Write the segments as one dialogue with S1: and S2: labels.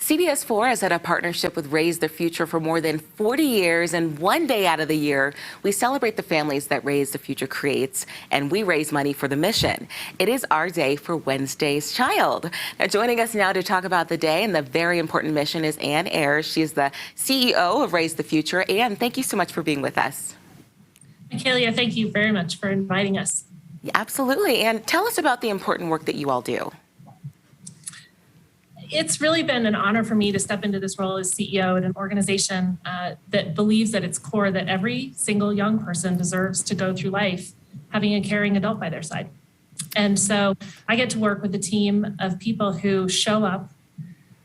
S1: CBS4 has had a partnership with Raise the Future for more than 40 years, and one day out of the year, we celebrate the families that Raise the Future creates, and we raise money for the mission. It is our day for Wednesday's Child. Now, joining us now to talk about the day and the very important mission is Ann Ayers. She is the CEO of Raise the Future. Ann, thank you so much for being with us.
S2: Michaelia, thank you very much for inviting us.
S1: Yeah, absolutely. And tell us about the important work that you all do.
S2: It's really been an honor for me to step into this role as CEO at an organization that believes at its core that every single young person deserves to go through life having a caring adult by their side. And so I get to work with a team of people who show up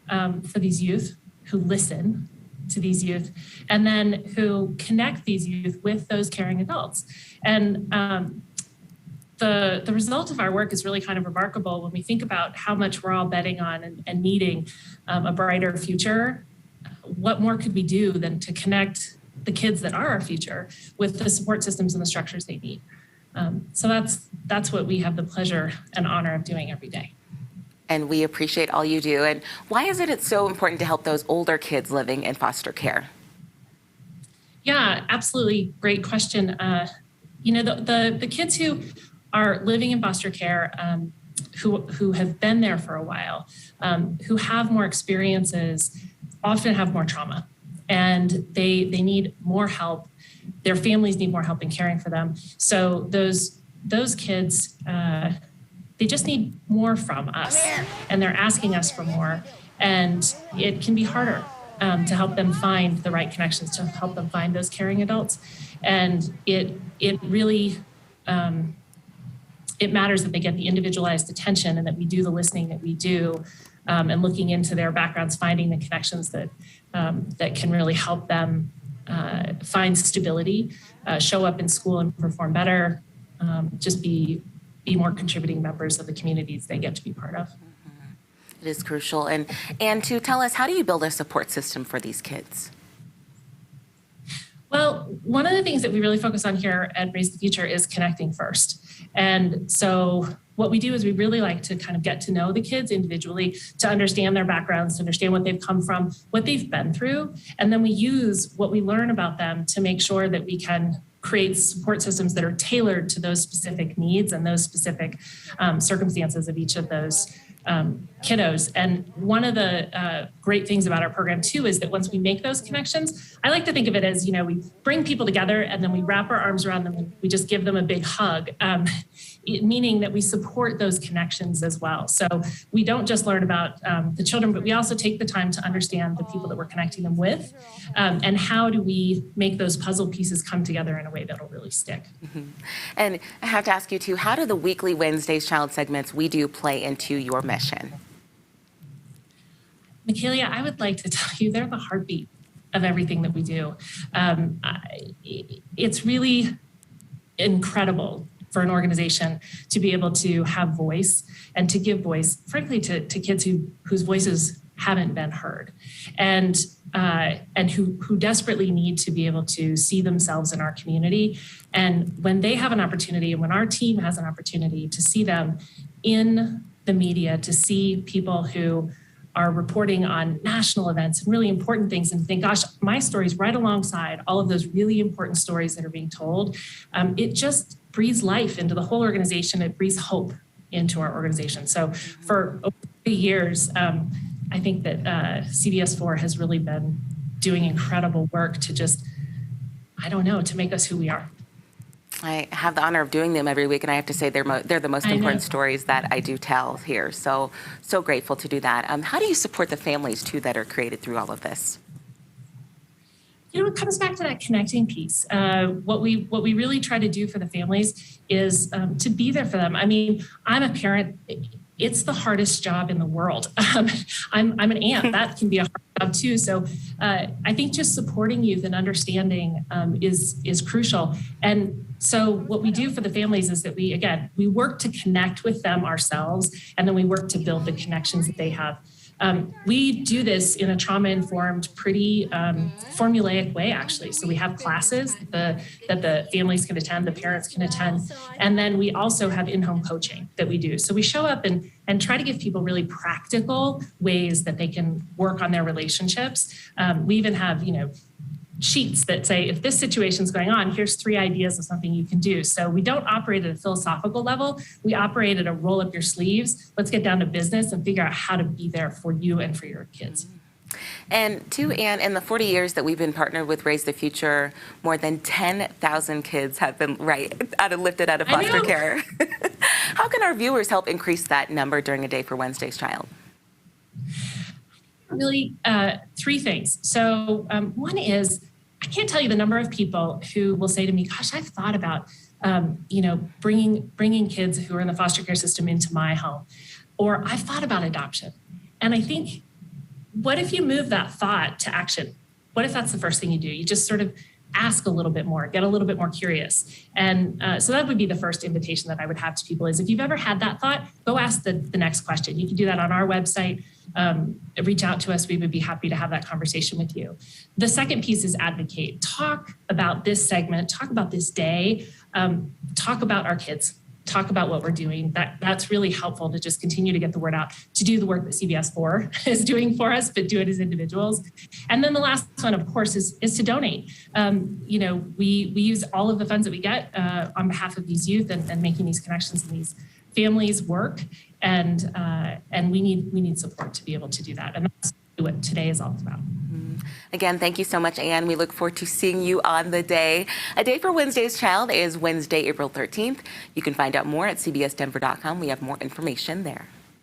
S2: for these youth, who listen to these youth, and then who connect these youth with those caring adults. And the result of our work is really kind of remarkable when we think about how much we're all betting on and needing a brighter future. What more could we do than to connect the kids that are our future with the support systems and the structures they need? So that's what we have the pleasure and honor of doing every day.
S1: And we appreciate all you do. And why is it so important to help those older kids living in foster care?
S2: Yeah, absolutely. Great question. The kids who are living in foster care, who have been there for a while, who have more experiences, often have more trauma, and they need more help. Their families need more help in caring for them. So those kids, they just need more from us, and they're asking us for more. And it can be harder to help them find the right connections, to help them find those caring adults. And it really it matters that they get the individualized attention and that we do the listening that we do, and looking into their backgrounds, finding the connections that can really help them find stability, show up in school and perform better, just be more contributing members of the communities they get to be part of.
S1: It is crucial. And to tell us, how do you build a support system for these kids?
S2: Well, one of the things that we really focus on here at Raise the Future is connecting first. And so what we do is we really like to kind of get to know the kids individually, to understand their backgrounds, to understand what they've come from, what they've been through. And then we use what we learn about them to make sure that we can create support systems that are tailored to those specific needs and those specific circumstances of each of those kiddos. And one of the great things about our program too is that once we make those connections, I like to think of it as, we bring people together and then we wrap our arms around them and we just give them a big hug, meaning that we support those connections as well. So we don't just learn about the children, but we also take the time to understand the people that we're connecting them with, and how do we make those puzzle pieces come together in a way that'll really stick.
S1: Mm-hmm. And I have to ask you too, how do the weekly Wednesday's Child segments we do play into your mission?
S2: Michaelia, I would like to tell you they're the heartbeat of everything that we do. It's really incredible for an organization to be able to have voice and to give voice, frankly, to kids whose voices haven't been heard, and who desperately need to be able to see themselves in our community. And when they have an opportunity, and when our team has an opportunity to see them in the media, to see people who are reporting on national events and really important things, and think, gosh, my story's right alongside all of those really important stories that are being told, it just breathes life into the whole organization. It breathes hope into our organization. So for over 3 years, I think that CBS4 has really been doing incredible work to just, to make us who we are.
S1: I have the honor of doing them every week, and I have to say they're the most important stories that I do tell here. So grateful to do that. How do you support the families too that are created through all of this?
S2: It comes back to that connecting piece. What we really try to do for the families is to be there for them. I mean, I'm a parent. It's the hardest job in the world. I'm an aunt. That can be a hard job too. So I think just supporting youth and understanding is crucial. And so what we do for the families is that we work to connect with them ourselves, and then we work to build the connections that they have We do this in a trauma-informed, pretty formulaic way, actually. So we have classes that the families can attend, the parents can attend, and then we also have in-home coaching that we do. So we show up and try to give people really practical ways that they can work on their relationships. We even have, sheets that say, if this situation's going on, here's 3 ideas of something you can do. So we don't operate at a philosophical level. We operate at a roll up your sleeves. Let's get down to business and figure out how to be there for you and for your kids.
S1: And to Anne, in the 40 years that we've been partnered with Raise the Future, more than 10,000 kids have been lifted out of foster care. How can our viewers help increase that number during a day for Wednesday's Child?
S2: Really, 3 things. So one is, I can't tell you the number of people who will say to me, gosh, I've thought about, bringing kids who are in the foster care system into my home, or I've thought about adoption. And I think, what if you move that thought to action? What if that's the first thing you do? You just sort of ask a little bit more, get a little bit more curious. And so that would be the first invitation that I would have to people is, if you've ever had that thought, go ask the next question. You can do that on our website. Reach out to us. We would be happy to have that conversation with you. The second piece is advocate. Talk about this segment, talk about this day, talk about our kids, talk about what we're doing. That's really helpful to just continue to get the word out, to do the work that CBS 4 is doing for us, but do it as individuals. And then the last one, of course, is to donate. We use all of the funds that we get on behalf of these youth and making these connections and these families work. And we need support to be able to do that. And that's what today is all about.
S1: Again, thank you so much, Anne. We look forward to seeing you on the day. A Day for Wednesday's Child is Wednesday, April 13th. You can find out more at cbsdenver.com. We have more information there.